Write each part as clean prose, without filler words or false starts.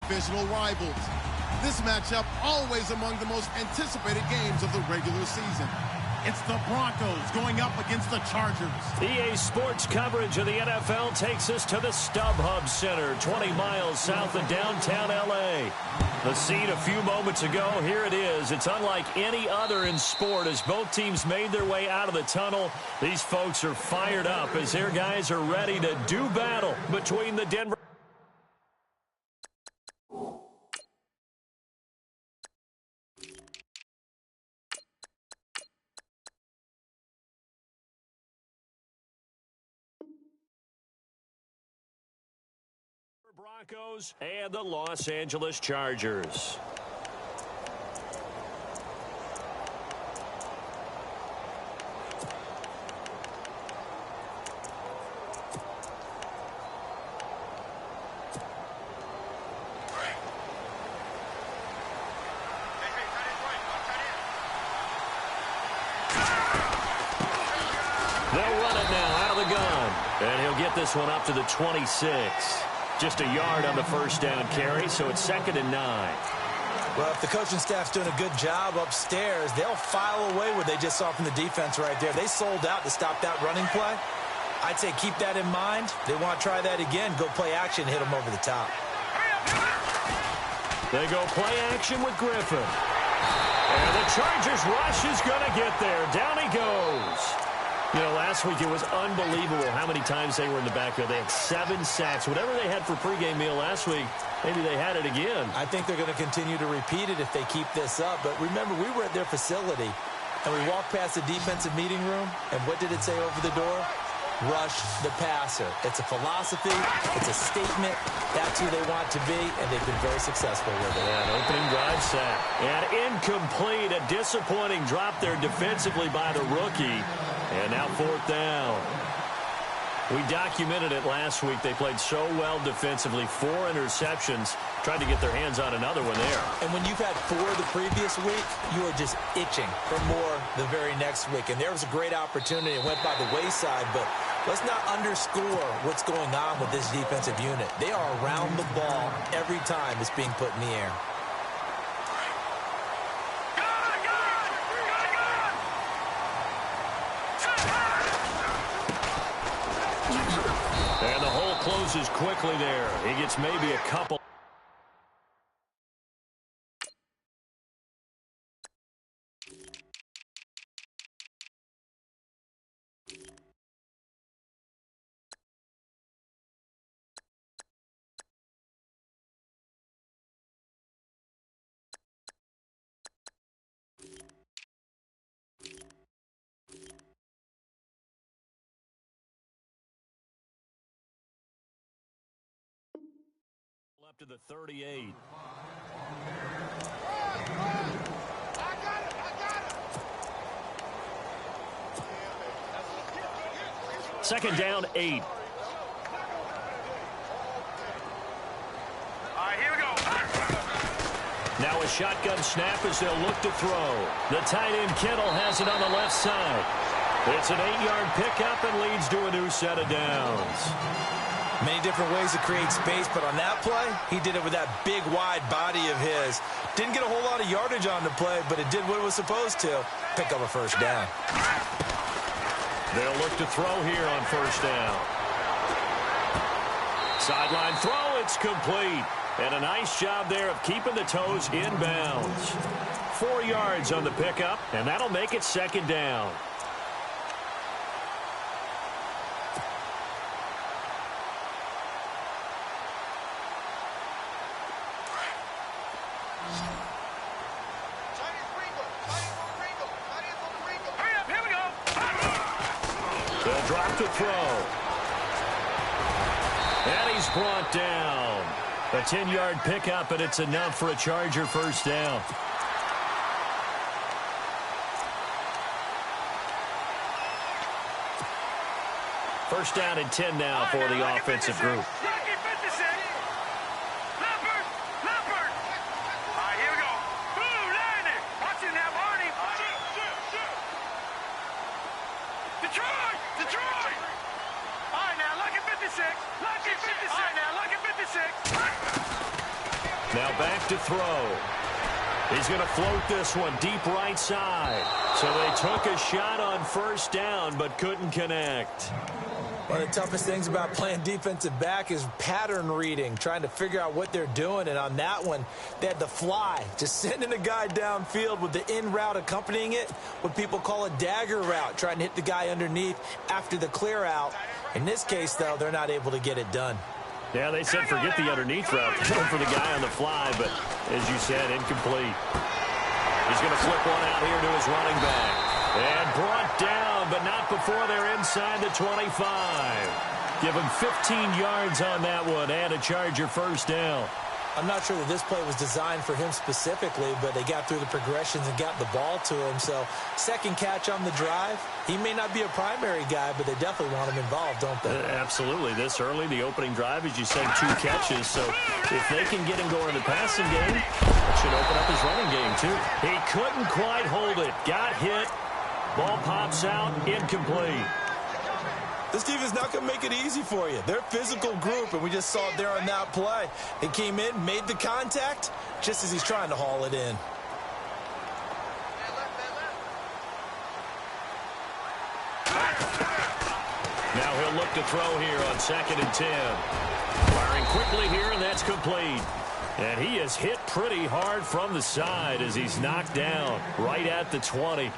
divisional rivals. This matchup always among the most anticipated games of the regular season. It's the Broncos going up against the Chargers. EA Sports coverage of the NFL takes us to the StubHub Center, 20 miles south of downtown L.A. The scene a few moments ago, here it is. It's unlike any other in sport as both teams made their way out of the tunnel. These folks are fired up as their guys are ready to do battle between the Denver Broncos and the Los Angeles Chargers. They'll run it now out of the gun. And he'll get this one up to the 26. Just a yard on the first down carry, so it's 2nd and 9. Well, if the coaching staff's doing a good job upstairs, they'll file away what they just saw from the defense right there. They sold out to stop that running play. I'd say keep that in mind. They want to try that again. Go play action, hit them over the top. They go play action with Griffin. And the Chargers rush is going to get there. Down he goes. You know, last week it was unbelievable how many times they were in the backfield. They had 7 sacks. Whatever they had for pregame meal last week, maybe they had it again. I think they're going to continue to repeat it if they keep this up. But remember, we were at their facility, and we walked past the defensive meeting room, and what did it say over the door? Rush the passer. It's a philosophy. It's a statement. That's who they want to be, and they've been very successful with it. Yeah, an opening drive sack. And incomplete. A disappointing drop there defensively by the rookie. And now 4th down. We documented it last week. They played so well defensively. 4 interceptions. Tried to get their hands on another one there. And when you've had 4 the previous week, you are just itching for more the very next week. And there was a great opportunity. It went by the wayside, but let's not underscore what's going on with this defensive unit. They are around the ball every time it's being put in the air. And the hole closes quickly there. He gets maybe a couple. Up to the 38. Second down, 8. All right, here we go. Now a shotgun snap as they'll look to throw. The tight end Kittle has it on the left side. It's an 8-yard pickup and leads to a new set of downs. Many different ways to create space, but on that play, he did it with that big, wide body of his. Didn't get a whole lot of yardage on the play, but it did what it was supposed to. Pick up a first down. They'll look to throw here on first down. Sideline throw, it's complete. And a nice job there of keeping the toes inbounds. 4 yards on the pickup, and that'll make it second down. They'll drop to throw. And he's brought down. A 10-yard pickup, and it's enough for a Charger first down. First down and 10 now for the offensive group. Now back to throw. He's going to float this one deep right side. So they took a shot on first down but couldn't connect. One of the toughest things about playing defensive back is pattern reading, trying to figure out what they're doing. And on that one, they had the fly, just sending a guy downfield with the in route accompanying it, what people call a dagger route, trying to hit the guy underneath after the clear out. In this case, though, they're not able to get it done. Yeah, they said forget the underneath route, go for the guy on the fly, but as you said, incomplete. He's going to flip one out here to his running back. And brought down, but not before they're inside the 25. Give him 15 yards on that one and a Charger first down. I'm not sure that this play was designed for him specifically, but they got through the progressions and got the ball to him. So second catch on the drive. He may not be a primary guy, but they definitely want him involved, don't they? Absolutely. This early, the opening drive, as you said, 2 catches. So if they can get him going in the passing game, that should open up his running game, too. He couldn't quite hold it. Got hit. Ball pops out, incomplete. This defense is not going to make it easy for you. They're a physical group, and we just saw it there on that play. He came in, made the contact, just as he's trying to haul it in. Now he'll look to throw here on 2nd and 10. Firing quickly here, and that's complete. And he is hit pretty hard from the side as he's knocked down right at the 20.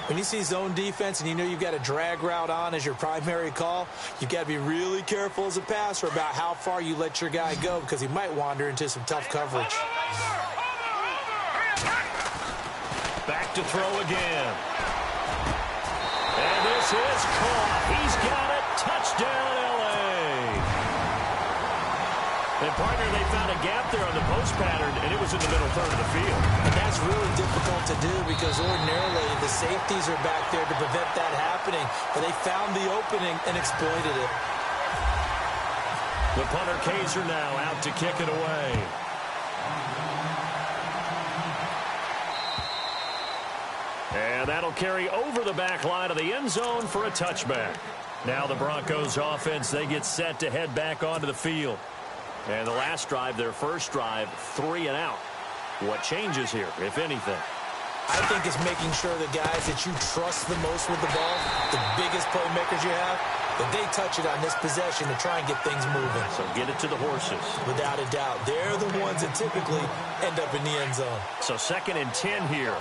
When you see zone defense and you know you've got a drag route on as your primary call, you've got to be really careful as a passer about how far you let your guy go because he might wander into some tough coverage. Back to throw again. And this is caught. He's got it. Touchdown, L.A. And, partner, they found a gap there on the post pattern, and it was in the middle third of the field. And that's really difficult to do because ordinarily the safeties are back there to prevent that happening. But they found the opening and exploited it. The punter, Kaiser, now out to kick it away. And that'll carry over the back line of the end zone for a touchback. Now the Broncos offense, they get set to head back onto the field. And the last drive, their first drive, 3 and out. What changes here, if anything? I think it's making sure the guys that you trust the most with the ball, the biggest playmakers you have, that they touch it on this possession to try and get things moving. So get it to the horses. Without a doubt. They're the ones that typically end up in the end zone. So 2nd and 10 here.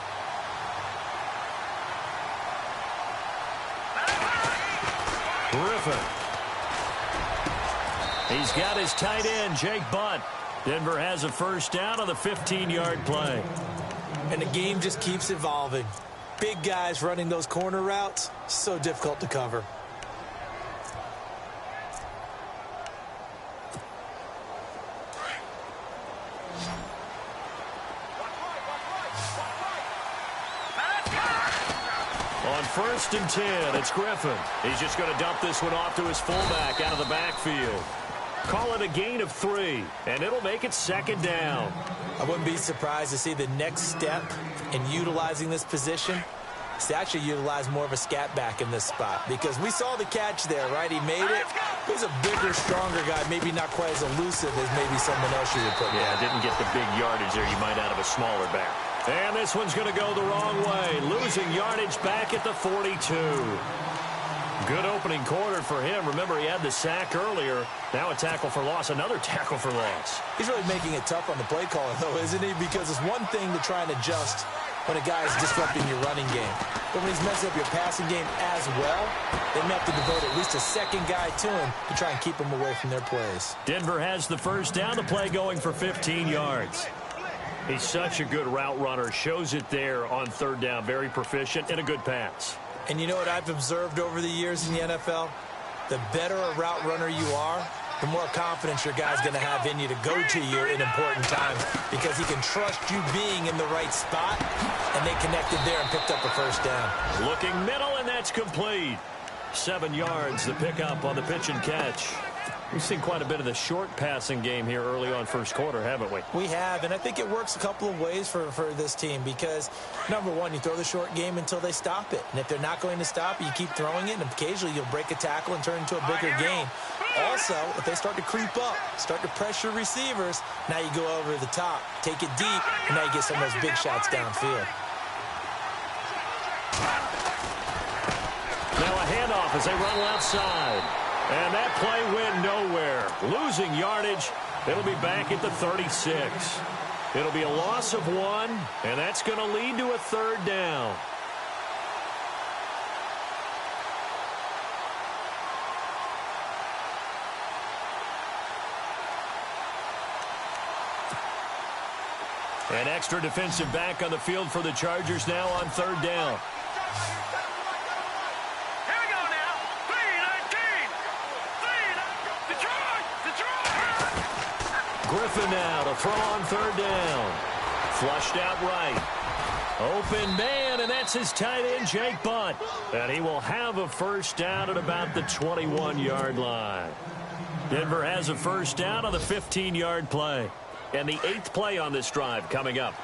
Griffin. He's got his tight end, Jake Butt. Denver has a first down on the 15-yard play. And the game just keeps evolving. Big guys running those corner routes, so difficult to cover. On 1st and 10, it's Griffin. He's just going to dump this one off to his fullback out of the backfield. Call it a gain of 3, and it'll make it 2nd down. I wouldn't be surprised to see the next step in utilizing this position is to actually utilize more of a scat back in this spot because we saw the catch there, right? He made it. He's a bigger, stronger guy, maybe not quite as elusive as maybe someone else you would put down. Didn't get the big yardage there you might out of a smaller back. And this one's going to go the wrong way, losing yardage back at the 42. Good opening quarter for him. Remember, he had the sack earlier. Now a tackle for loss, another tackle for loss. He's really making it tough on the play caller, though, isn't he? Because it's one thing to try and adjust when a guy is disrupting your running game. But when he's messing up your passing game as well, they may have to devote at least a second guy to him to try and keep him away from their plays. Denver has the first down, the play going for 15 yards. He's such a good route runner. Shows it there on 3rd down. Very proficient and a good pass. And you know what I've observed over the years in the NFL? The better a route runner you are, the more confidence your guy's going to have in you to go to you in important times because he can trust you being in the right spot, and they connected there and picked up a first down. Looking middle, and that's complete. 7 yards, the pickup on the pitch and catch. We've seen quite a bit of the short passing game here early on first quarter, haven't we? We have, and I think it works a couple of ways for this team because, number one, you throw the short game until they stop it. And if they're not going to stop it, you keep throwing it, and occasionally you'll break a tackle and turn into a bigger gain. Also, if they start to creep up, start to pressure receivers, now you go over the top, take it deep, and now you get some of those big shots downfield. Now a handoff as they run left side. And that play went nowhere. Losing yardage. It'll be back at the 36. It'll be a loss of 1, and that's going to lead to a third down. An extra defensive back on the field for the Chargers now on third down. Griffin now to throw on third down. Flushed out right. Open man, and that's his tight end, Jake Butt. And he will have a first down at about the 21-yard line. Denver has a first down on the 15-yard play. And the 8th play on this drive coming up.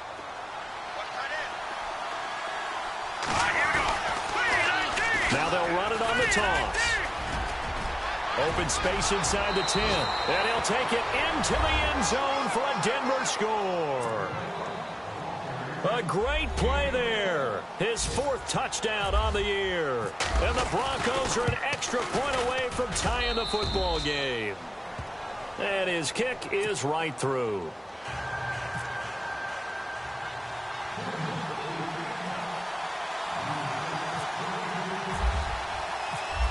Now they'll run it on the toss. Open space inside the 10. And he'll take it into the end zone for a Denver score. A great play there. His 4th touchdown on the year. And the Broncos are an extra point away from tying the football game. And his kick is right through.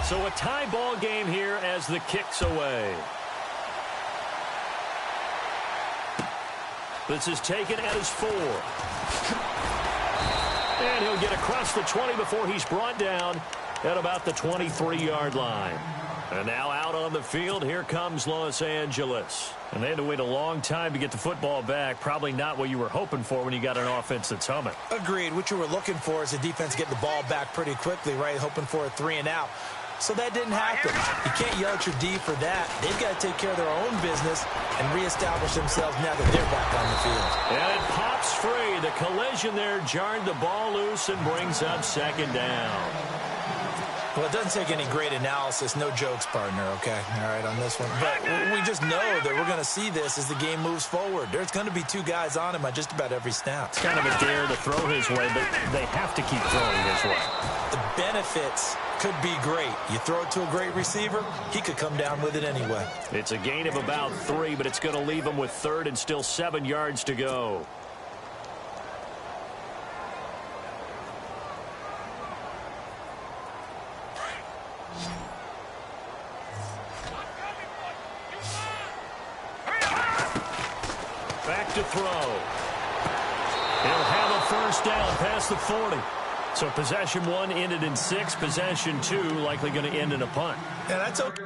So a tie ball game here as the kick's away. This is taken at his 4. And he'll get across the 20 before he's brought down at about the 23-yard line. And now out on the field, here comes Los Angeles. And they had to wait a long time to get the football back. Probably not what you were hoping for when you got an offense that's humming. Agreed. What you were looking for is the defense get the ball back pretty quickly, right? Hoping for a 3 and out. So that didn't happen. You can't yell at your D for that. They've got to take care of their own business and reestablish themselves now that they're back on the field. And it pops free. The collision there jarred the ball loose and brings up second down. Well, it doesn't take any great analysis. No jokes, partner, okay? All right, on this one. But we just know that we're going to see this as the game moves forward. There's going to be 2 guys on him on just about every snap. It's kind of a dare to throw his way, but they have to keep throwing his way. The benefits could be great. You throw it to a great receiver, he could come down with it anyway. It's a gain of about 3, but it's going to leave him with 3rd and still 7 yards to go. Back to throw. He'll have a first down past the 40. So possession 1 ended in 6. Possession 2 likely going to end in a punt. Yeah, that's okay.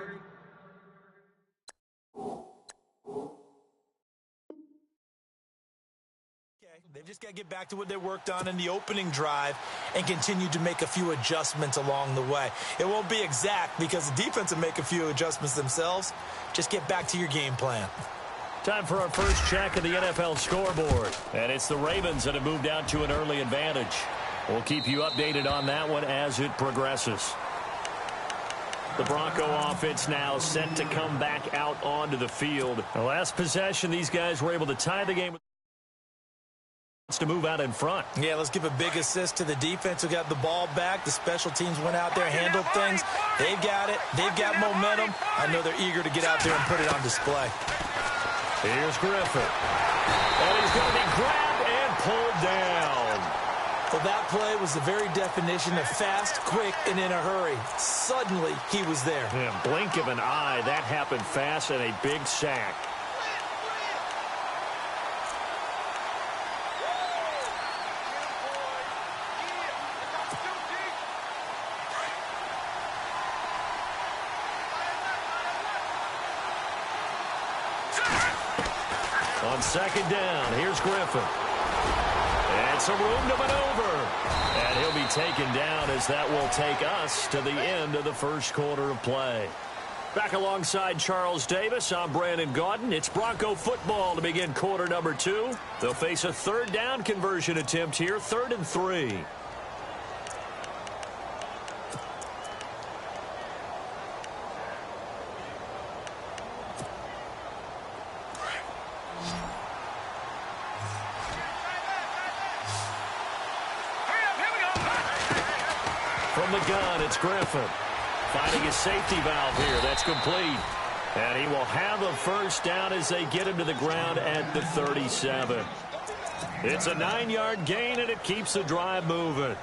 They've just got to get back to what they worked on in the opening drive and continue to make a few adjustments along the way. It won't be exact because the defense will make a few adjustments themselves. Just get back to your game plan. Time for our first check of the NFL scoreboard. And it's the Ravens that have moved out to an early advantage. We'll keep you updated on that one as it progresses. The Bronco offense now set to come back out onto the field. The last possession, these guys were able to tie the game to move out in front. Yeah, let's give a big assist to the defense who got the ball back. The special teams went out there, handled things. They've got it. They've got momentum. I know they're eager to get out there and put it on display. Here's Griffin. And he's going to be grabbed and pulled down. Well, that play was the very definition of fast, quick, and in a hurry. Suddenly, he was there. Yeah, blink of an eye. That happened fast and a big sack. On second down, here's Griffin. And some room to maneuver. And he'll be taken down as that will take us to the end of the first quarter of play. Back alongside Charles Davis, I'm Brandon Gaudin. It's Bronco football to begin quarter number 2. They'll face a third down conversion attempt here, 3rd and 3. From the gun, it's Griffin. Finding his safety valve here. That's complete. And he will have a first down as they get him to the ground at the 37. It's a 9-yard gain, and it keeps the drive moving.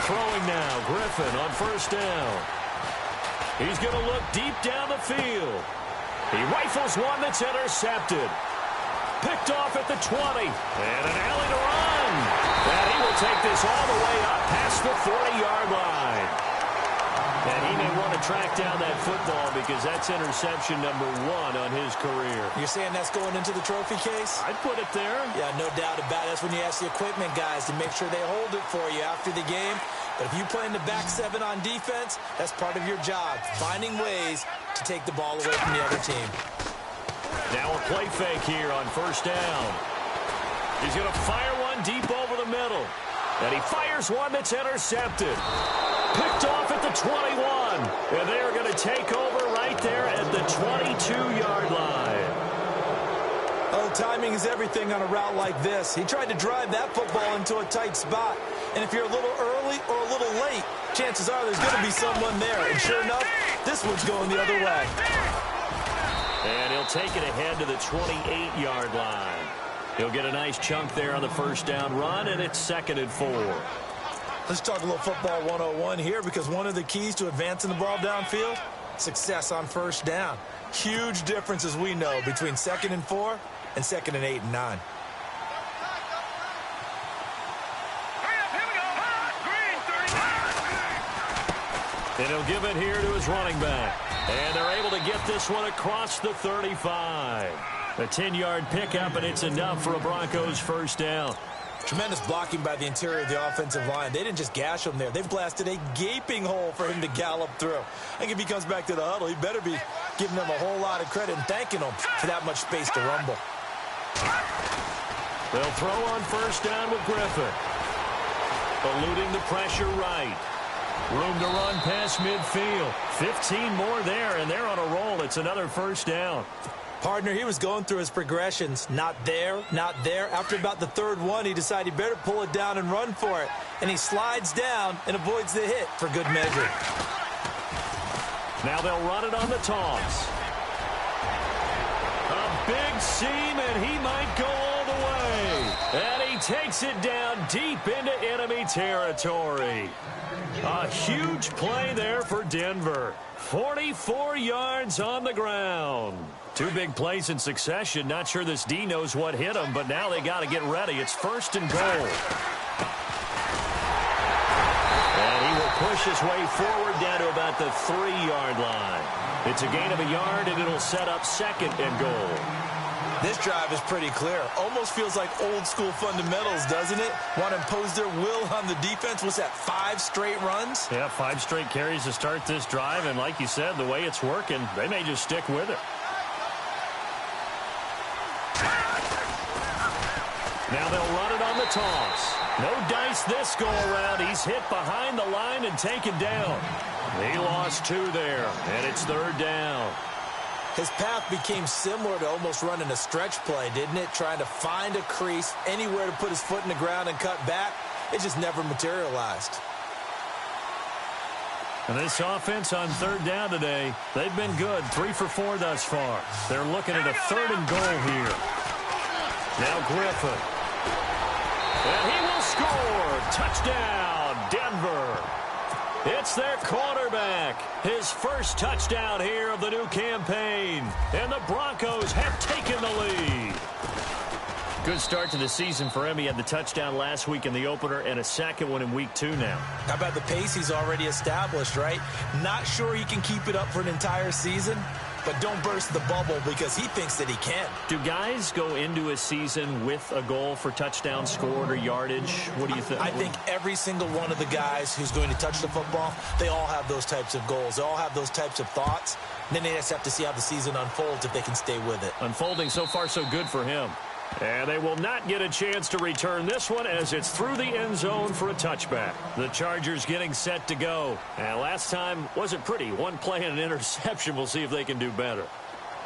Throwing now, Griffin on first down. He's going to look deep down the field. He rifles one that's intercepted. Picked off at the 20. And an alley to run. And he will take this all the way up past the 40-yard line. And he may want to track down that football because that's interception number 1 on his career. You're saying that's going into the trophy case? I'd put it there. Yeah, no doubt about it. That's when you ask the equipment guys to make sure they hold it for you after the game. But if you play in the back 7 on defense, that's part of your job, finding ways to take the ball away from the other team. Now a play fake here on first down. He's going to fire one deep over the middle. And he fires one that's intercepted. Picked off at the 21. And they are going to take over right there at the 22-yard line. Oh, timing is everything on a route like this. He tried to drive that football into a tight spot. And if you're a little early or a little late, chances are there's going to be someone there. And sure enough, this one's going the other way. And he'll take it ahead to the 28-yard line. He'll get a nice chunk there on the first down run, and it's 2nd and 4. Let's talk a little football 101 here, because one of the keys to advancing the ball downfield, success on first down. Huge difference, as we know, between 2nd and 4 and 2nd and 8 and 9. And he'll give it here to his running back. And they're able to get this one across the 35. A 10-yard pickup, and it's enough for a Broncos first down. Tremendous blocking by the interior of the offensive line. They didn't just gash him there. They blasted a gaping hole for him to gallop through. I think if he comes back to the huddle, he better be giving them a whole lot of credit and thanking them for that much space to rumble. They'll throw on first down with Griffin. Eluding the pressure right. Room to run past midfield. 15 more there, and they're on a roll. It's another first down. Partner, he was going through his progressions. Not there, not there. After about the 3rd one, he decided he better pull it down and run for it. And he slides down and avoids the hit for good measure. Now they'll run it on the toss. A big seam, and he might go all the way. And he takes it down deep into enemy territory. A huge play there for Denver. 44 yards on the ground. 2 big plays in succession. Not sure this D knows what hit him, but now they got to get ready. It's 1st and goal. And he will push his way forward down to about the 3-yard line. It's a gain of a yard, and it'll set up 2nd and goal. This drive is pretty clear. Almost feels like old-school fundamentals, doesn't it? Want to impose their will on the defense. What's that, 5 straight runs? Yeah, 5 straight carries to start this drive, and like you said, the way it's working, they may just stick with it. Now they'll run it on the toss. No dice this go-around. He's hit behind the line and taken down. He lost 2 there, and it's 3rd down. His path became similar to almost running a stretch play, didn't it? Trying to find a crease, anywhere to put his foot in the ground and cut back. It just never materialized. And this offense on 3rd down today, they've been good. 3 for 4 thus far. They're looking at a 3rd and goal here. Now Griffin. And he will score. Touchdown, Denver. It's their quarterback. His first touchdown here of the new campaign. And the Broncos have taken the lead. Good start to the season for him. He had the touchdown last week in the opener and a 2nd one in week 2 now. How about the pace he's already established, right? Not sure he can keep it up for an entire season, but don't burst the bubble because he thinks that he can. Do guys go into a season with a goal for touchdown scored or yardage? What do you think? I think every single one of the guys who's going to touch the football, they all have those types of goals. They all have those types of thoughts. And then they just have to see how the season unfolds if they can stay with it. Unfolding so far so good for him. And they will not get a chance to return this one as it's through the end zone for a touchback. The Chargers getting set to go. And last time wasn't pretty. One play and an interception. We'll see if they can do better.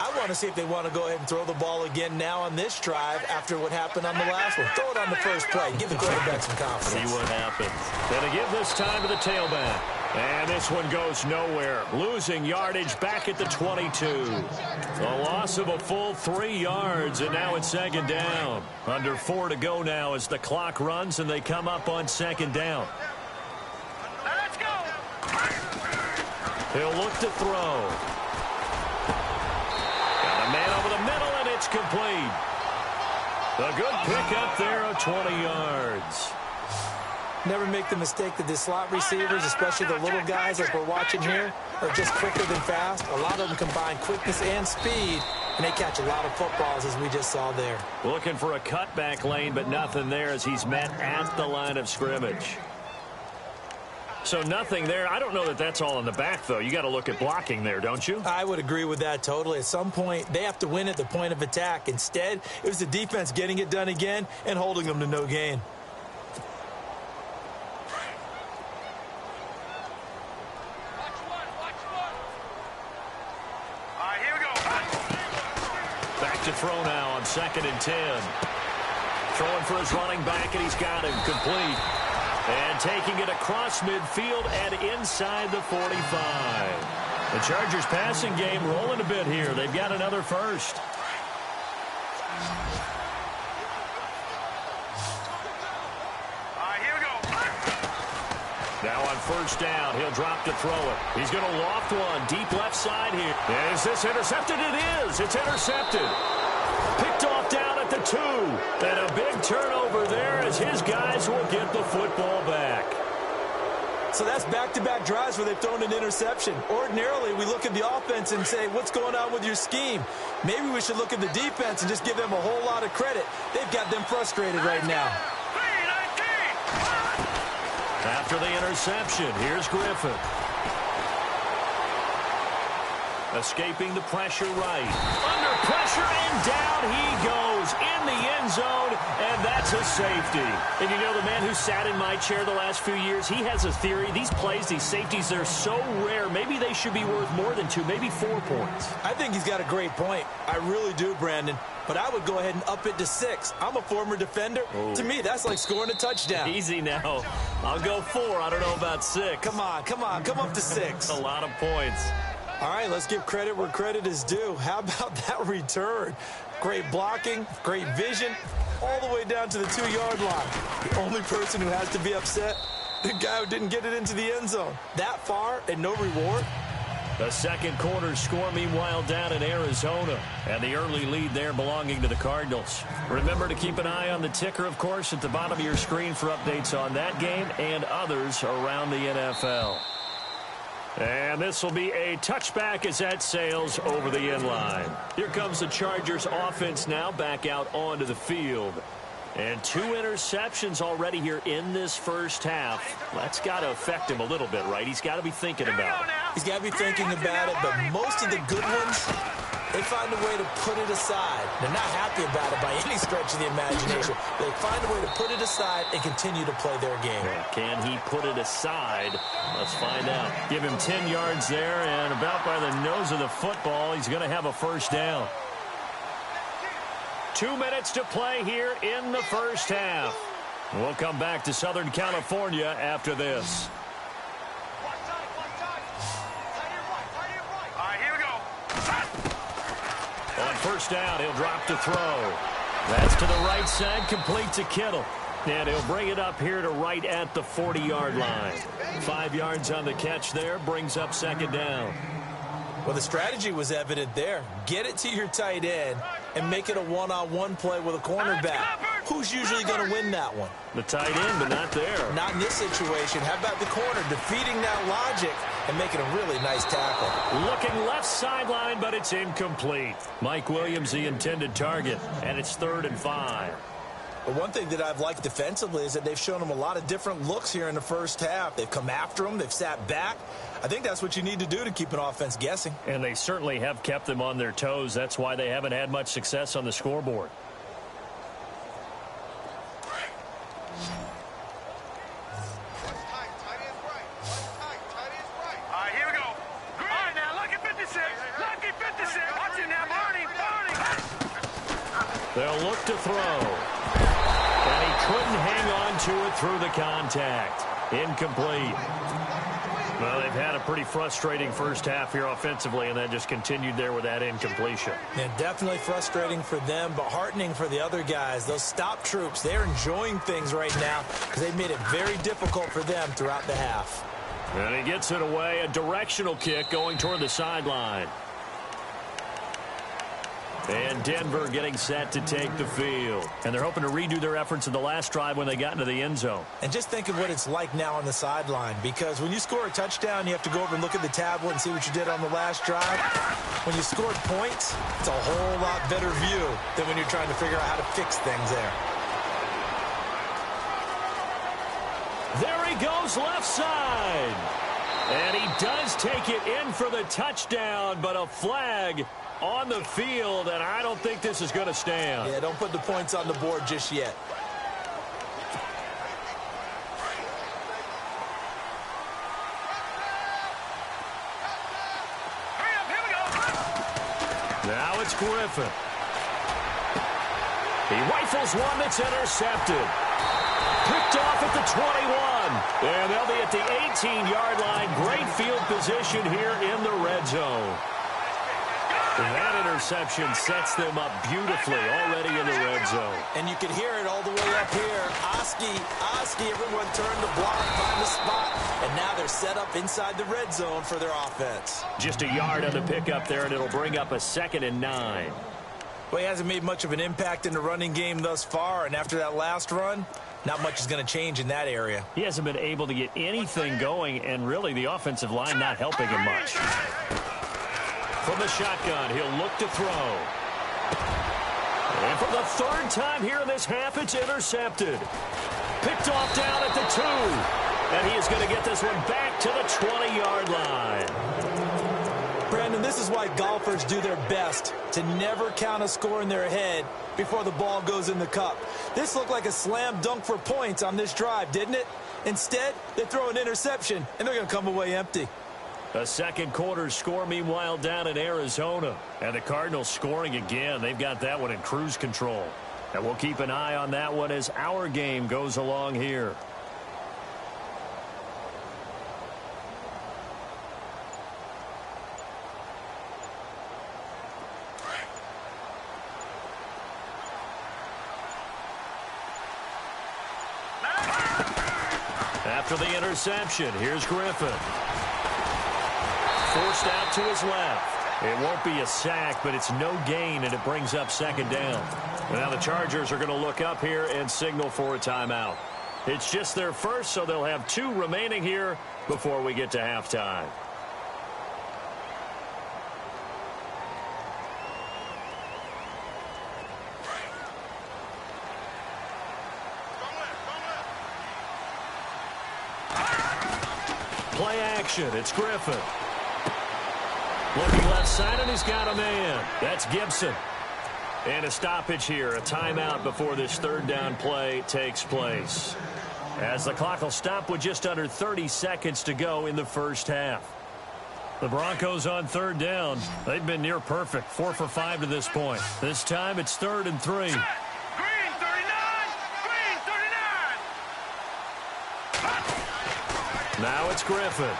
I want to see if they want to go ahead and throw the ball again now on this drive after what happened on the last one. Throw it on the first play. Give the quarterback some confidence. See what happens. Going to give this time to the tailback. And this one goes nowhere. Losing yardage back at the 22. A loss of a full 3 yards, and now it's second down. Under 4 to go now as the clock runs, and they come up on second down. Let's go. He'll look to throw. Got a man over the middle, and it's complete. A good pickup there of 20 yards. Never make the mistake that the slot receivers, especially the little guys like we're watching here, are just quicker than fast. A lot of them combine quickness and speed, and they catch a lot of footballs, as we just saw there. Looking for a cutback lane, but nothing there as he's met at the line of scrimmage. So nothing there. I don't know that that's all in the back, though. You got to look at blocking there, don't you? I would agree with that totally. At some point, they have to win at the point of attack. Instead, it was the defense getting it done again and holding them to no gain. To throw now on 2nd and 10. Throwing for his running back, and he's got him complete. And taking it across midfield and inside the 45. The Chargers passing game rolling a bit here. They've got another first. Here we go. Now on first down, he'll drop to throw it. He's going to loft one deep left side here. Is this intercepted? It is. It's intercepted. Picked off down at the 2. And a big turnover there as his guys will get the football back. So that's back-to-back drives where they've thrown an interception. Ordinarily, we look at the offense and say, what's going on with your scheme? Maybe we should look at the defense and just give them a whole lot of credit. They've got them frustrated right now. After the interception, here's Griffin. Escaping the pressure right. Under pressure, and down he goes in the end zone, and that's a safety. And you know, the man who sat in my chair the last few years, he has a theory. These plays, these safeties, they're so rare. Maybe they should be worth more than 2, maybe 4 points. I think he's got a great point. I really do, Brandon. But I would go ahead and up it to 6. I'm a former defender. Oh. To me, that's like scoring a touchdown. Easy now. I'll go 4. I don't know about 6. Come on. Come up to 6. A lot of points. All right, let's give credit where credit is due. How about that return? Great blocking, great vision, all the way down to the 2-yard line. The only person who has to be upset, the guy who didn't get it into the end zone. That far and no reward? The second quarter score, meanwhile, down in Arizona. And the early lead there belonging to the Cardinals. Remember to keep an eye on the ticker, of course, at the bottom of your screen for updates on that game and others around the NFL. And this will be a touchback as that sails over the end line. Here comes the Chargers offense now back out onto the field. And 2 interceptions already here in this first half. That's got to affect him a little bit, right? He's got to be thinking about it. He's got to be thinking about it, but most of the good ones, they find a way to put it aside. They're not happy about it by any stretch of the imagination. They find a way to put it aside and continue to play their game. Can he put it aside? Let's find out. Give him 10 yards there, and about by the nose of the football, he's going to have a first down. 2 minutes to play here in the first half. We'll come back to Southern California after this. Here we go. On first down, he'll drop to throw. That's to the right side, complete to Kittle. And he'll bring it up here to right at the 40-yard line. 5 yards on the catch there, brings up second down. Well, the strategy was evident there. Get it to your tight end and make it a one-on-one play with a cornerback. Who's usually going to win that one? The tight end, but not there. Not in this situation. How about the corner defeating that logic and making a really nice tackle. Looking left sideline, but it's incomplete. Mike Williams, the intended target, and it's 3rd and 5. But one thing that I've liked defensively is that they've shown them a lot of different looks here in the first half. They've come after them. They've sat back. I think that's what you need to do to keep an offense guessing. And they certainly have kept them on their toes. That's why they haven't had much success on the scoreboard. They'll look to throw. And he couldn't hang on to it through the contact. Incomplete. Well, they've had a pretty frustrating first half here offensively, and that just continued there with that incompletion. And definitely frustrating for them, but heartening for the other guys. Those stop troops, they're enjoying things right now because they've made it very difficult for them throughout the half. And he gets it away, a directional kick going toward the sideline. And Denver getting set to take the field. And they're hoping to redo their efforts in the last drive when they got into the end zone. And just think of what it's like now on the sideline, because when you score a touchdown, you have to go over and look at the tablet and see what you did on the last drive. When you scored points, it's a whole lot better view than when you're trying to figure out how to fix things there. There he goes left side. And he does take it in for the touchdown, but a flag on the field, and I don't think this is going to stand. Yeah, don't put the points on the board just yet. Now it's Griffin. He rifles one that's intercepted. Picked off at the 21. And they'll be at the 18-yard line. Great field position here in the red zone. And that interception sets them up beautifully already in the red zone. And you can hear it all the way up here. Oski, everyone turned the block, find the spot, and now they're set up inside the red zone for their offense. Just a yard on the pickup there, and it'll bring up a 2nd and 9. Well, he hasn't made much of an impact in the running game thus far, and after that last run, not much is going to change in that area. He hasn't been able to get anything going, and really the offensive line not helping him much. From the shotgun, he'll look to throw. And for the 3rd time here in this half, it's intercepted. Picked off down at the 2. And he is going to get this one back to the 20-yard line. Brandon, this is why golfers do their best to never count a score in their head before the ball goes in the cup. This looked like a slam dunk for points on this drive, didn't it? Instead, they throw an interception, and they're going to come away empty. A second quarter score, meanwhile, down in Arizona. And the Cardinals scoring again. They've got that one in cruise control. And we'll keep an eye on that one as our game goes along here. After the interception, here's Griffin. Forced out to his left. It won't be a sack, but it's no gain, and it brings up 2nd down. Now the Chargers are going to look up here and signal for a timeout. It's just their first, so they'll have 2 remaining here before we get to halftime. Play action. It's Griffin. Looking left side, and he's got a man. That's Gibson. And a stoppage here, a timeout before this 3rd down play takes place. As the clock will stop with just under 30 seconds to go in the first half. The Broncos on 3rd down. They've been near perfect, 4 for 5 to this point. This time it's 3rd and 3. Green 39! Green 39! Now it's Griffin.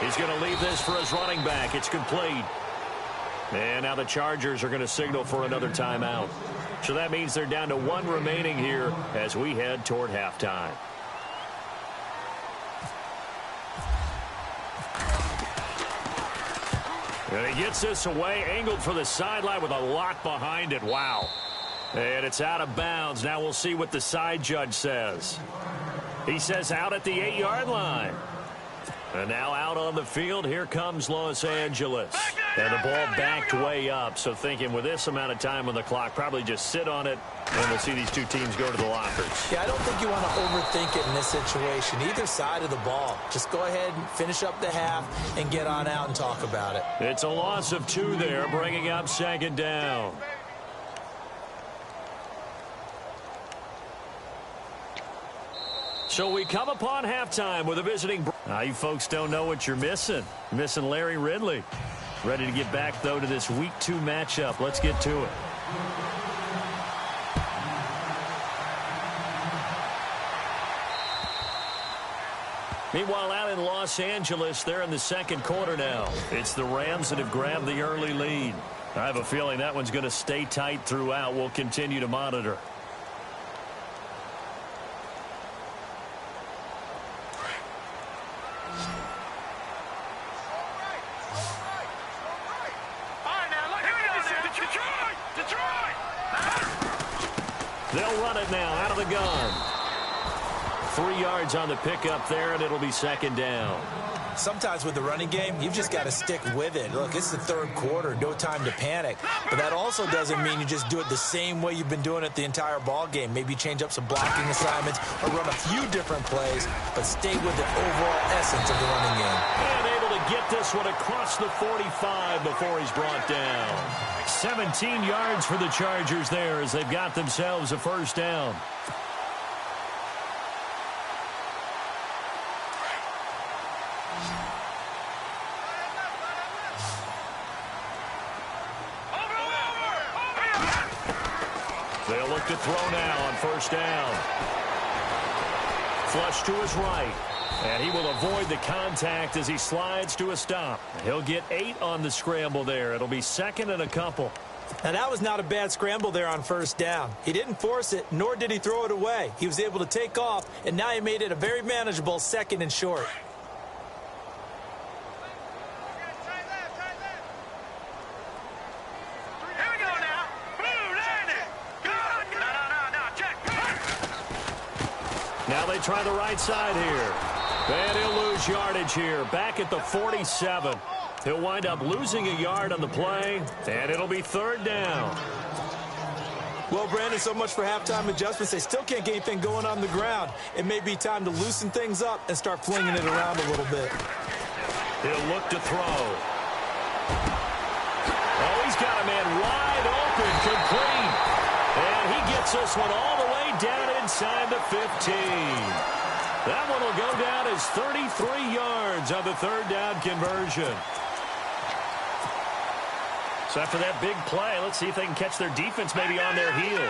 He's going to leave this for his running back. It's complete. And now the Chargers are going to signal for another timeout. So that means they're down to 1 remaining here as we head toward halftime. And he gets this away, angled for the sideline with a lot behind it. Wow. And it's out of bounds. Now we'll see what the side judge says. He says out at the 8-yard line. And now out on the field, here comes Los Angeles. And the ball backed way up, so thinking with this amount of time on the clock, probably just sit on it, and we'll see these two teams go to the lockers. Yeah, I don't think you want to overthink it in this situation, either side of the ball. Just go ahead and finish up the half and get on out and talk about it. It's a loss of 2 there, bringing up second down. So we come upon halftime with a visiting. Now, you folks don't know what you're missing. Missing Larry Ridley. Ready to get back, though, to this Week 2 matchup. Let's get to it. Meanwhile, out in Los Angeles, they're in the second quarter now. It's the Rams that have grabbed the early lead. I have a feeling that one's going to stay tight throughout. We'll continue to monitor. They'll run it now out of the gun. 3 yards on the pickup there, and it'll be second down. Sometimes with the running game, you've just got to stick with it. Look, it's the third quarter, no time to panic. But that also doesn't mean you just do it the same way you've been doing it the entire ball game. Maybe change up some blocking assignments or run a few different plays, but stay with the overall essence of the running game. And able to get this one across the 45 before he's brought down. 17 yards for the Chargers there as they've got themselves a first down. They'll look to throw now on first down. Flush to his right. And he will avoid the contact as he slides to a stop. He'll get 8 on the scramble there. It'll be second and a couple. Now, that was not a bad scramble there on first down. He didn't force it, nor did he throw it away. He was able to take off, and now he made it a very manageable second and short. Now they try the right side here. And he'll lose yardage here. Back at the 47. He'll wind up losing a yard on the play, and it'll be third down. Well, Brandon, so much for halftime adjustments. They still can't get anything going on the ground. It may be time to loosen things up and start flinging it around a little bit. He'll look to throw. Oh, he's got a man wide open, complete. And he gets this one all the way down inside the 15. That one will go down as 33 yards on the third down conversion. So after that big play, let's see if they can catch their defense maybe on their heels.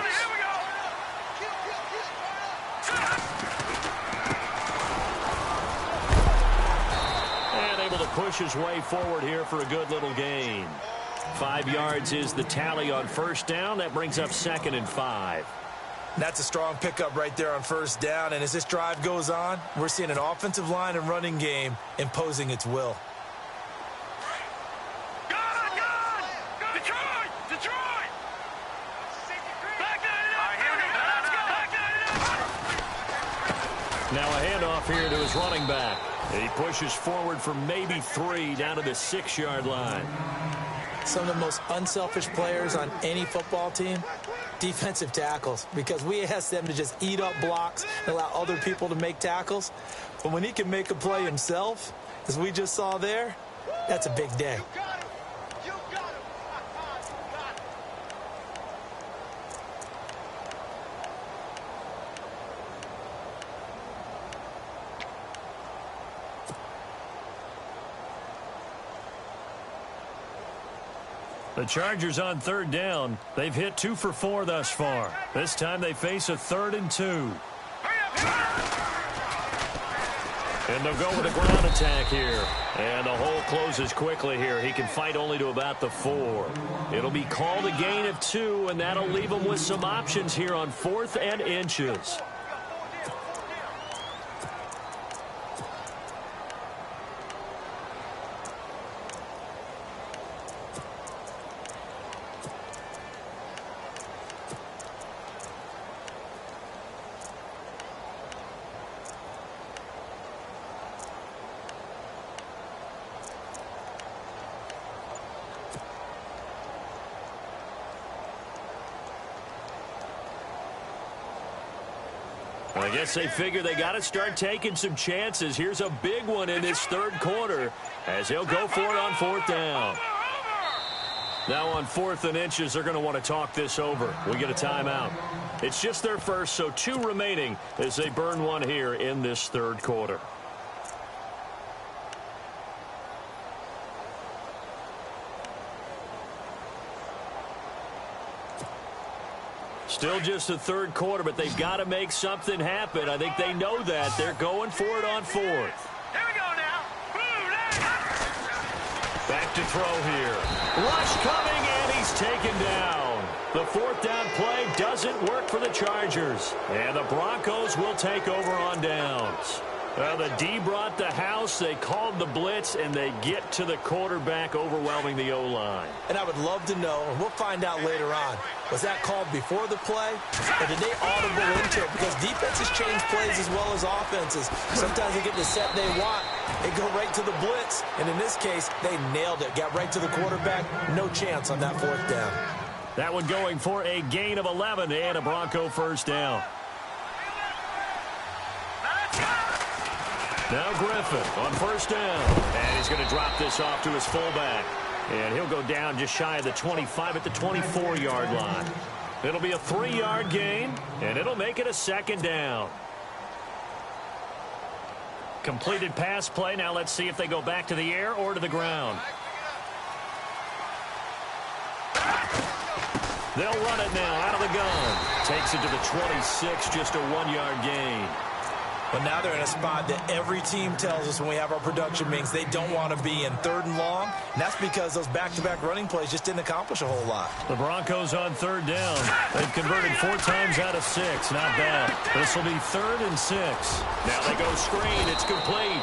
And able to push his way forward here for a good little gain. 5 yards is the tally on first down. That brings up second and 5. That's a strong pickup right there on first down. And as this drive goes on, we're seeing an offensive line and running game imposing its will. Now a handoff here to his running back. He pushes forward for maybe 3 down to the 6-yard line. Some of the most unselfish players on any football team, defensive tackles, because we ask them to just eat up blocks and allow other people to make tackles. But when he can make a play himself, as we just saw there, that's a big day. The Chargers on third down. They've hit 2 for 4 thus far. This time they face a 3rd and 2. And they'll go with a ground attack here. And the hole closes quickly here. He can fight only to about the 4. It'll be called a gain of 2, and that'll leave him with some options here on 4th and inches. I guess they figure they got to start taking some chances. Here's a big one in this third quarter as he'll go for it on fourth down. Now on 4th and inches, they're going to want to talk this over. We get a timeout. It's just their first, so 2 remaining as they burn one here in this third quarter. Still just the third quarter, but they've got to make something happen. I think they know that. They're going for it on 4th. Here we go now. Back to throw here. Rush coming, and he's taken down. The 4th down play doesn't work for the Chargers. And the Broncos will take over on downs. Well, the D brought the house. They called the blitz, and they get to the quarterback, overwhelming the O-line. And I would love to know, and we'll find out later on, was that called before the play, or did they audible into it? Because defenses change plays as well as offenses. Sometimes they get the set they want. They go right to the blitz, and in this case, they nailed it. Got right to the quarterback. No chance on that 4th down. That one going for a gain of 11 and a Bronco first down. Now Griffin on first down. And he's going to drop this off to his fullback. And he'll go down just shy of the 25 at the 24-yard line. It'll be a 3-yard gain, and it'll make it a second down. Completed pass play. Now let's see if they go back to the air or to the ground. They'll run it now out of the gun. Takes it to the 26, just a 1-yard gain. But now they're in a spot that every team tells us when we have our production meetings they don't want to be in 3rd and long. And that's because those back-to-back running plays just didn't accomplish a whole lot. The Broncos on 3rd down. They've converted 4 times out of 6. Not bad. This will be 3rd and 6. Now they go screen. It's complete.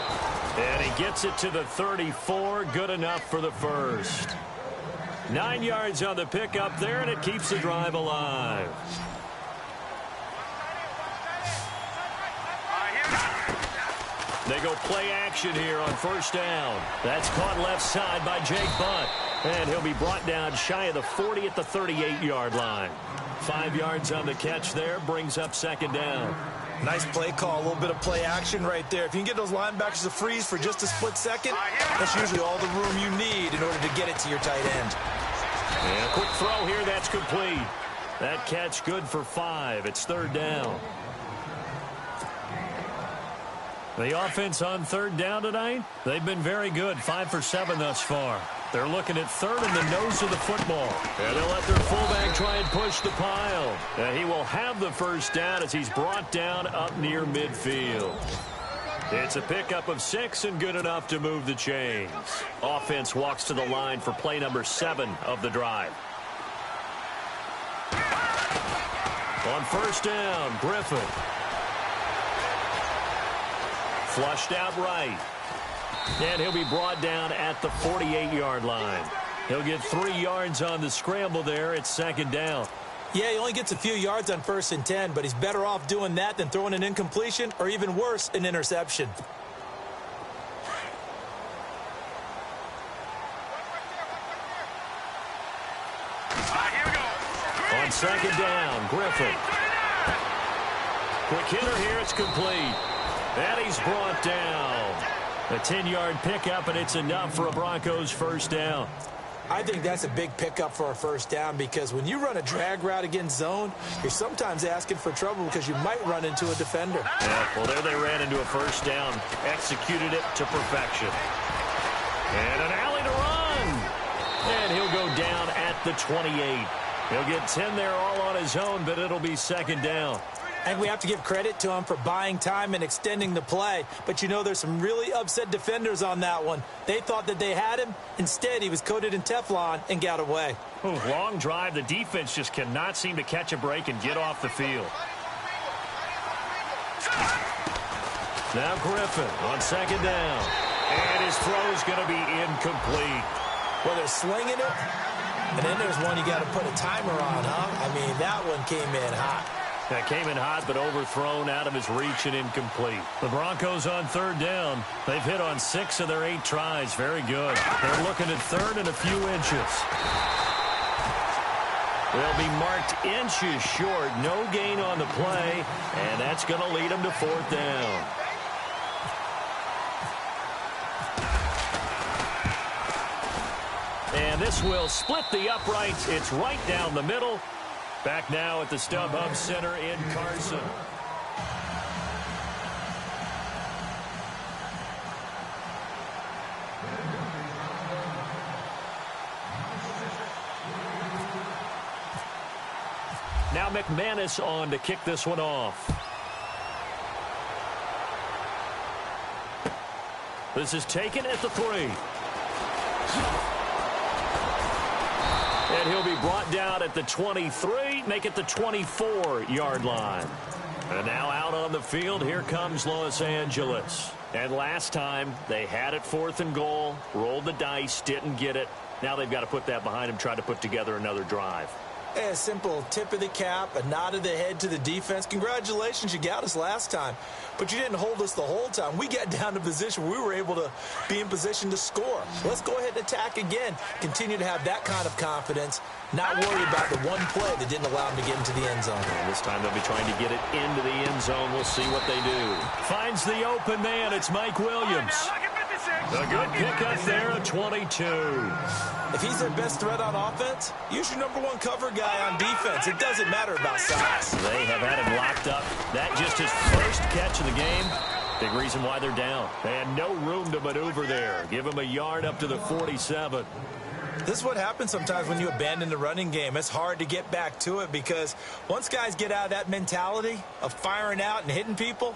And he gets it to the 34. Good enough for the first. 9 yards on the pickup there, and it keeps the drive alive. They go play action here on first down. That's caught left side by Jake Butt. And he'll be brought down shy of the 40 at the 38-yard line. 5 yards on the catch there, brings up second down. Nice play call, a little bit of play action right there. If you can get those linebackers to freeze for just a split second, that's usually all the room you need in order to get it to your tight end. And a quick throw here, that's complete. That catch good for 5. It's 3rd down. The offense on 3rd down tonight, they've been very good. 5 for 7 thus far. They're looking at 3rd in the nose of the football. And they'll let their fullback try and push the pile. And he will have the first down as he's brought down up near midfield. It's a pickup of 6 and good enough to move the chains. Offense walks to the line for play number 7 of the drive. On first down, Griffin. Flushed out right. And he'll be brought down at the 48-yard line. He'll get 3 yards on the scramble there. It's second down. Yeah, he only gets a few yards on 1st and 10, but he's better off doing that than throwing an incompletion or even worse, an interception. On second down, Griffin. Quick hitter here, it's complete. And he's brought down. A 10-yard pickup, and it's enough for a Broncos first down. I think that's a big pickup for a first down because when you run a drag route against zone, you're sometimes asking for trouble because you might run into a defender. Yeah, well, there they ran into a first down. Executed it to perfection. And an alley to run. And he'll go down at the 28. He'll get 10 there all on his own, but it'll be second down. And we have to give credit to him for buying time and extending the play. But, you know, there's some really upset defenders on that one. They thought that they had him. Instead, he was coated in Teflon and got away. Ooh, long drive. The defense just cannot seem to catch a break and get off the field. Now Griffin on second down. And his throw's going to be incomplete. Well, they're slinging it. And then there's one you got to put a timer on, huh? I mean, that one came in hot. That came in hot, but overthrown out of his reach and incomplete. The Broncos on third down. They've hit on 6 of their 8 tries. Very good. They're looking at 3rd and a few inches. They'll be marked inches short. No gain on the play, and that's going to lead them to 4th down. And this will split the uprights. It's right down the middle. Back now at the StubHub Center in Carson. Now McManus on to kick this one off. This is taken at the 3. And he'll be brought down at the 23, make it the 24-yard line. And now out on the field, here comes Los Angeles. And last time, they had it 4th and goal, rolled the dice, didn't get it. Now they've got to put that behind them, try to put together another drive. A simple tip of the cap, a nod of the head to the defense. Congratulations, you got us last time. But you didn't hold us the whole time. We got down to position where we were able to be in position to score. Let's go ahead and attack again. Continue to have that kind of confidence. Not worried about the one play that didn't allow them to get into the end zone. And this time they'll be trying to get it into the end zone. We'll see what they do. Finds the open man. It's Mike Williams. A good pickup there at 22. If he's their best threat on offense, use your number 1 cover guy on defense. It doesn't matter about size. They have had him locked up. That just his first catch of the game. Big reason why they're down. They had no room to maneuver there. Give him a yard up to the 47. This is what happens sometimes when you abandon the running game. It's hard to get back to it because once guys get out of that mentality of firing out and hitting people,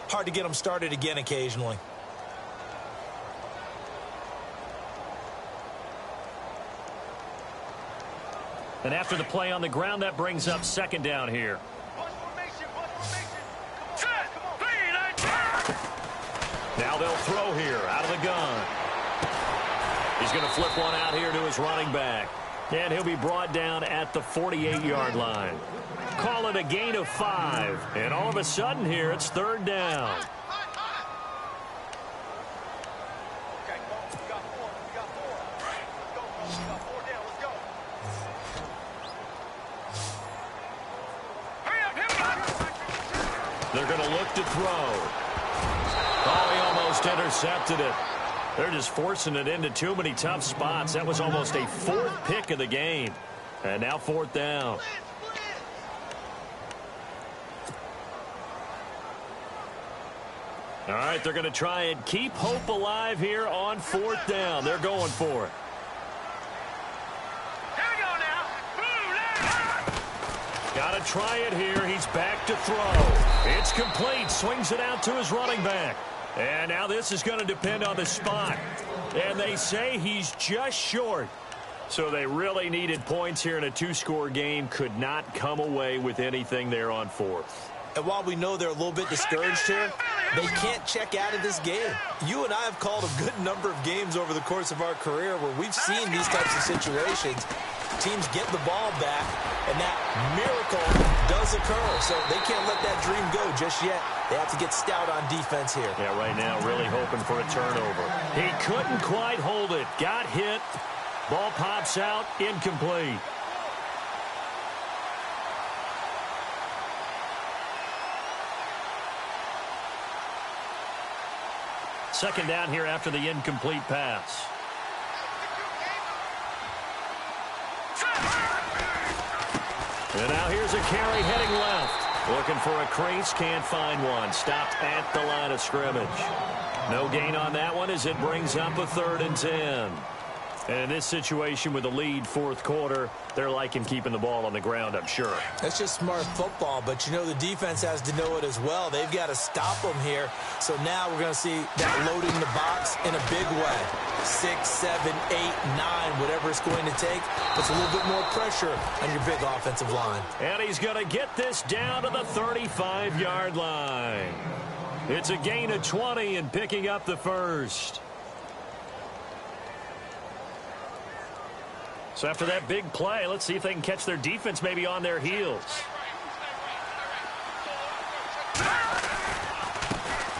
hard to get them started again occasionally. And after the play on the ground, that brings up 2nd down here. Now they'll throw here out of the gun. He's going to flip one out here to his running back. And he'll be brought down at the 48-yard line. Call it a gain of 5. And all of a sudden here, it's 3rd down. They're going to look to throw. Oh, he almost intercepted it. They're just forcing it into too many tough spots. That was almost a 4th pick of the game. And now 4th down. All right, they're going to try and keep hope alive here on 4th down. They're going for it. Got to try it here. He's back to throw. It's complete. Swings it out to his running back. And now this is going to depend on the spot. And they say he's just short. So they really needed points here in a 2-score game. Could not come away with anything there on 4th. And while we know they're a little bit discouraged here, they can't check out of this game. You and I have called a good number of games over the course of our career where we've seen these types of situations. Teams get the ball back, and that miracle does occur. So they can't let that dream go just yet. They have to get stout on defense here. Yeah, right now really hoping for a turnover. He couldn't quite hold it. Got hit. Ball pops out. Incomplete. Second down here after the incomplete pass. And now here's a carry heading left. Looking for a crease, can't find one. Stopped at the line of scrimmage. No gain on that one as it brings up a 3rd and 10. And in this situation with a lead 4th quarter, they're liking keeping the ball on the ground, I'm sure. That's just smart football, but you know the defense has to know it as well. They've got to stop them here. So now we're going to see that loading the box in a big way. 6, 7, 8, 9, whatever it's going to take. Puts a little bit more pressure on your big offensive line. And he's going to get this down to the 35-yard line. It's a gain of 20 and picking up the 1st. So after that big play, let's see if they can catch their defense maybe on their heels.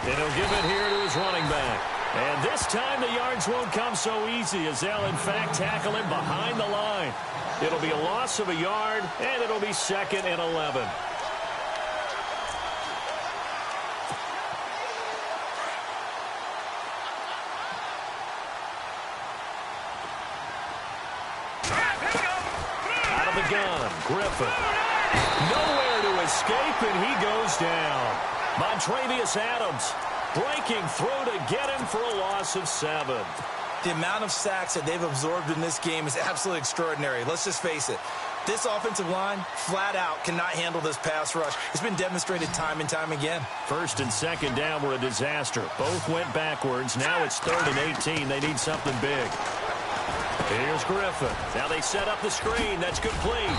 And he'll give it here to his running back. And this time the yards won't come so easy as they'll, in fact, tackle him behind the line. It'll be a loss of a yard, and it'll be 2nd and 11. Out of the gun, Griffin. Nowhere to escape, and he goes down. Montrevious Adams breaking through to get him for a loss of 7. The amount of sacks that they've absorbed in this game is absolutely extraordinary. Let's just face it. This offensive line, flat out, cannot handle this pass rush. It's been demonstrated time and time again. 1st and 2nd down were a disaster. Both went backwards. Now it's 3rd and 18. They need something big. Here's Griffin. Now they set up the screen. That's complete.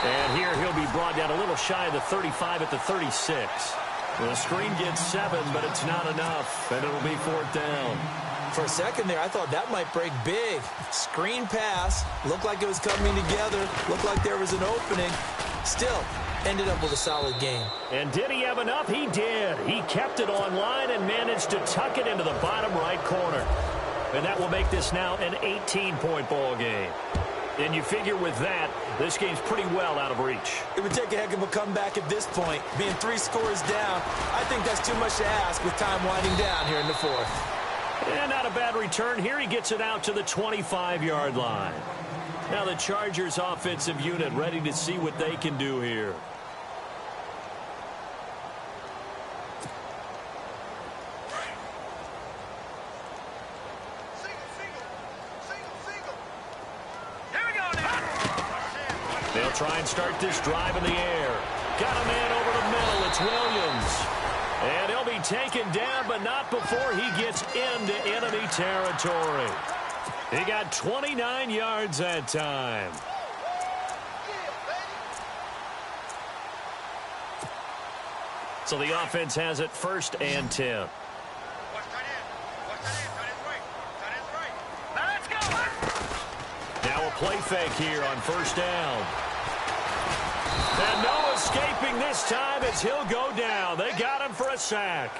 And here he'll be brought down a little shy of the 35 at the 36. Well, the screen gets 7, but it's not enough, and it'll be 4th down. For a second there, I thought that might break big. Screen pass. Looked like it was coming together. Looked like there was an opening. Still, ended up with a solid game. And did he have enough? He did. He kept it online and managed to tuck it into the bottom right corner. And that will make this now an 18-point ball game. And you figure with that, this game's pretty well out of reach. It would take a heck of a comeback at this point. Being 3 scores down, I think that's too much to ask with time winding down here in the 4th. And not a bad return here. He gets it out to the 25-yard line. Now the Chargers offensive unit ready to see what they can do here. They'll try and start this drive in the air. Got a man over the middle. It's Williams. And he'll be taken down, but not before he gets into enemy territory. He got 29 yards that time. So the offense has it 1st and 10. Now a play fake here on 1st down. And no escaping this time as he'll go down. They got him for a sack.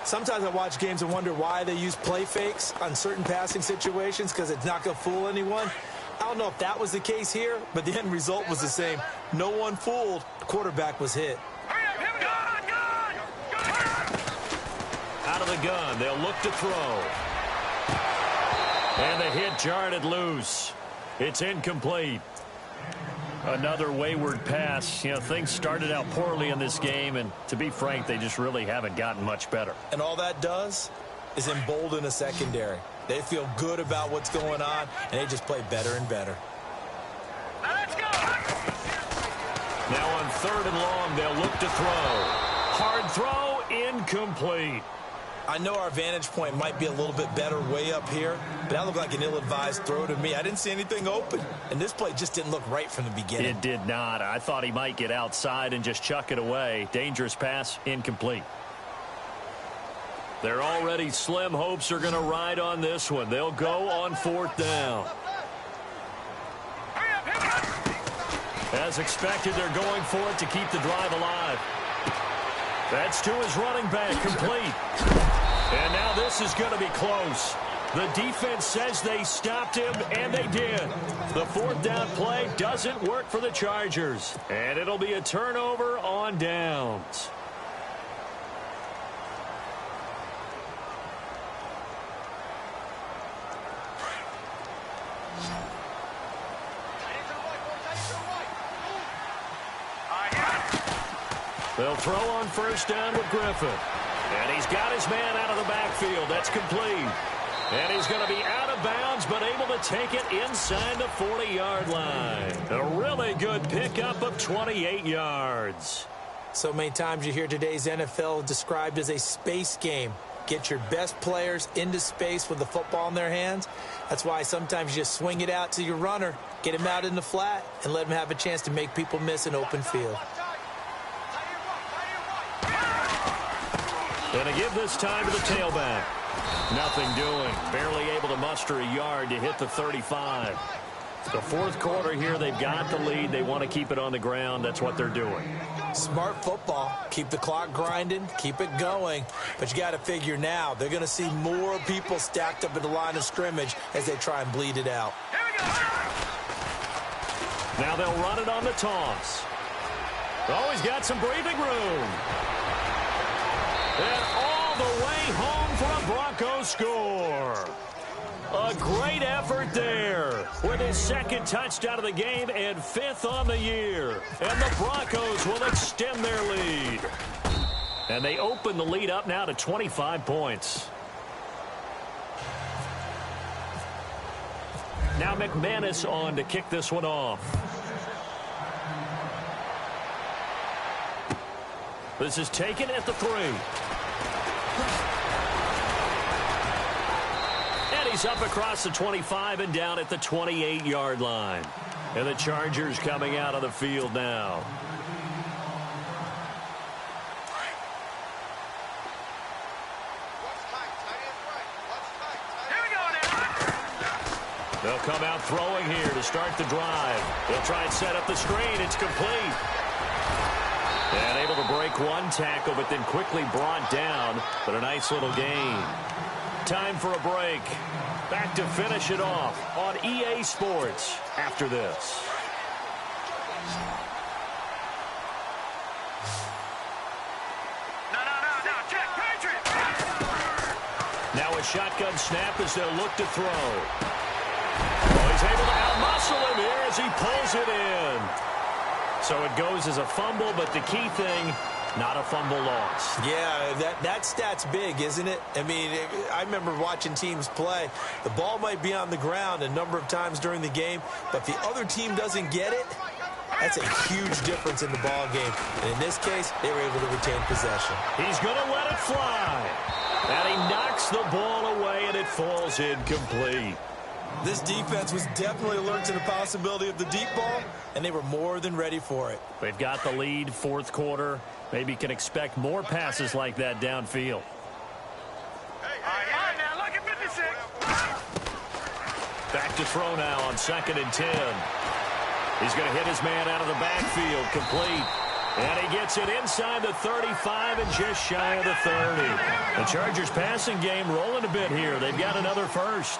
Sometimes I watch games and wonder why they use play fakes on certain passing situations, because it's not going to fool anyone. I don't know if that was the case here, but the end result was the same. No one fooled. The quarterback was hit. Out of the gun, they'll look to throw. And the hit jarred it loose. It's incomplete. Another wayward pass. You know, things started out poorly in this game, and to be frank, they just really haven't gotten much better. And all that does is embolden a secondary. They feel good about what's going on, and they just play better and better. Now let's go. Now on 3rd and long, they'll look to throw. Hard throw, incomplete. I know our vantage point might be a little bit better way up here, but that looked like an ill-advised throw to me. I didn't see anything open, and this play just didn't look right from the beginning. It did not. I thought he might get outside and just chuck it away. Dangerous pass, incomplete. Their already slim hopes are going to ride on this one. They'll go on 4th down. As expected, they're going for it to keep the drive alive. That's to his running back, complete. And now this is going to be close. The defense says they stopped him, and they did. The 4th down play doesn't work for the Chargers. And it'll be a turnover on downs. They'll throw on 1st down with Griffin. And he's got his man out of the backfield. That's complete. And he's going to be out of bounds, but able to take it inside the 40-yard line. A really good pickup of 28 yards. So many times you hear today's NFL described as a space game. Get your best players into space with the football in their hands. That's why sometimes you just swing it out to your runner, get him out in the flat, and let him have a chance to make people miss an open field. And to give this time to the tailback. Nothing doing. Barely able to muster a yard to hit the 35. The 4th quarter here, they've got the lead. They want to keep it on the ground. That's what they're doing. Smart football. Keep the clock grinding. Keep it going. But you got to figure now they're going to see more people stacked up at the line of scrimmage as they try and bleed it out. Here we go. Now they'll run it on the toss. Oh, he's got some breathing room. And all the way home for a Broncos score. A great effort there with his second touchdown of the game and 5th on the year. And the Broncos will extend their lead. And they open the lead up now to 25 points. Now McManus on to kick this one off. This is taken at the 3. And he's up across the 25 and down at the 28-yard line. And the Chargers coming out of the field now. Here we go now. They'll come out throwing here to start the drive. They'll try and set up the screen. It's complete. And able to break one tackle, but then quickly brought down. But a nice little gain. Time for a break. Back to finish it off on EA Sports after this. No. Check. Patriot. Now a shotgun snap as they'll look to throw. Oh, he's able to outmuscle him here as he pulls it in. So it goes as a fumble, but the key thing, not a fumble loss. Yeah, that stat's big, isn't it? I mean, I remember watching teams play. The ball might be on the ground a number of times during the game, but if the other team doesn't get it, that's a huge difference in the ball game. And in this case, they were able to retain possession. He's going to let it fly. And he knocks the ball away, and it falls incomplete. This defense was definitely alert to the possibility of the deep ball, and they were more than ready for it. They've got the lead, 4th quarter. Maybe can expect more passes like that downfield. All right, now look at 56. Back to throw now on 2nd and 10. He's going to hit his man out of the backfield, complete. And he gets it inside the 35 and just shy of the 30. The Chargers passing game rolling a bit here. They've got another first.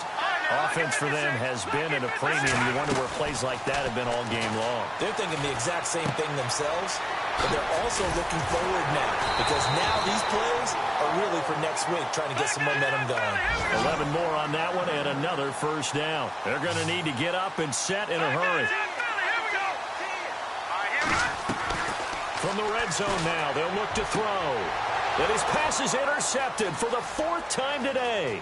Offense for them has been at a premium. You wonder where plays like that have been all game long. They're thinking the exact same thing themselves, but they're also looking forward now because now these plays are really for next week, trying to get some momentum going. 11 more on that one and another first down. They're going to need to get up and set in a hurry. From the red zone now, they'll look to throw. And his pass is intercepted for the 4th time today.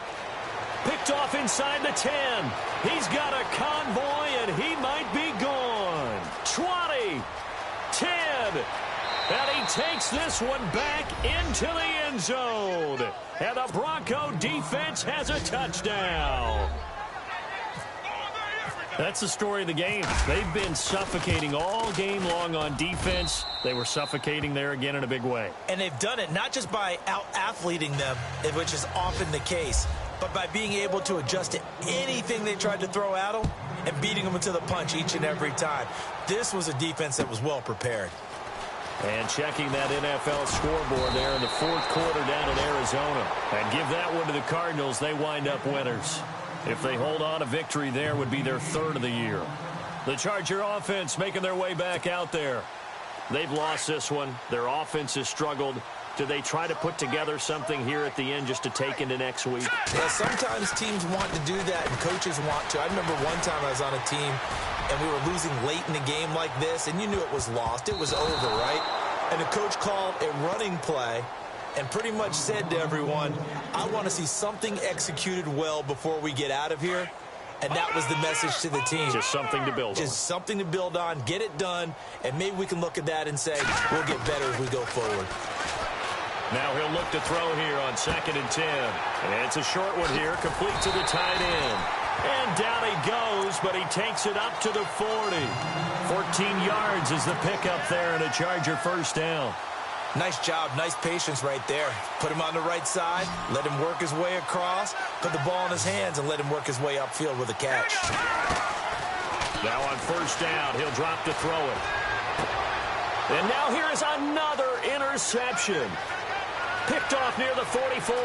Picked off inside the 10. He's got a convoy, and he might be gone. 20, 10, and he takes this one back into the end zone. And the Bronco defense has a touchdown. That's the story of the game. They've been suffocating all game long on defense. They were suffocating there again in a big way. And they've done it not just by out-athleting them, which is often the case, but by being able to adjust to anything they tried to throw at them and beating them into the punch each and every time. This was a defense that was well prepared. And checking that NFL scoreboard there in the 4th quarter down in Arizona. And give that one to the Cardinals. They wind up winners. If they hold on, a victory there would be their 3rd of the year. The Charger offense making their way back out there. They've lost this one. Their offense has struggled. Do they try to put together something here at the end just to take into next week? Yeah, sometimes teams want to do that and coaches want to. I remember one time I was on a team and we were losing late in the game like this, and you knew it was lost. It was over, right? And the coach called a running play and pretty much said to everyone, I want to see something executed well before we get out of here. And that was the message to the team. Just something to build on. Just something to build on, get it done, and maybe we can look at that and say, we'll get better as we go forward. Now he'll look to throw here on 2nd and 10. And it's a short one here, complete to the tight end. And down he goes, but he takes it up to the 40. 14 yards is the pickup there, and a Charger first down. Nice job, nice patience right there. Put him on the right side, let him work his way across, put the ball in his hands, and let him work his way upfield with a catch. Now on first down, he'll drop to throw it. And now here is another interception. Picked off near the 44.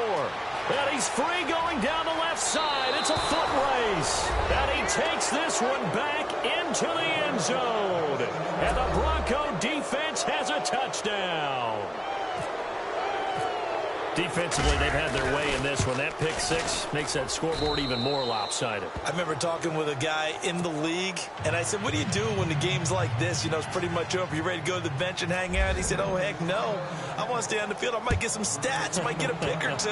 And he's free going down the left side. It's a foot race. And he takes this one back into the end zone. And the Bronco defense has a touchdown. Defensively, they've had their way in this one. That pick six makes that scoreboard even more lopsided. I remember talking with a guy in the league, and I said, what do you do when the game's like this? You know, it's pretty much over. You ready to go to the bench and hang out? He said, oh, heck no. I want to stay on the field. I might get some stats. Might get a pick or two.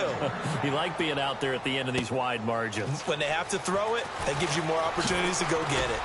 You like being out there at the end of these wide margins. When they have to throw it, that gives you more opportunities to go get it.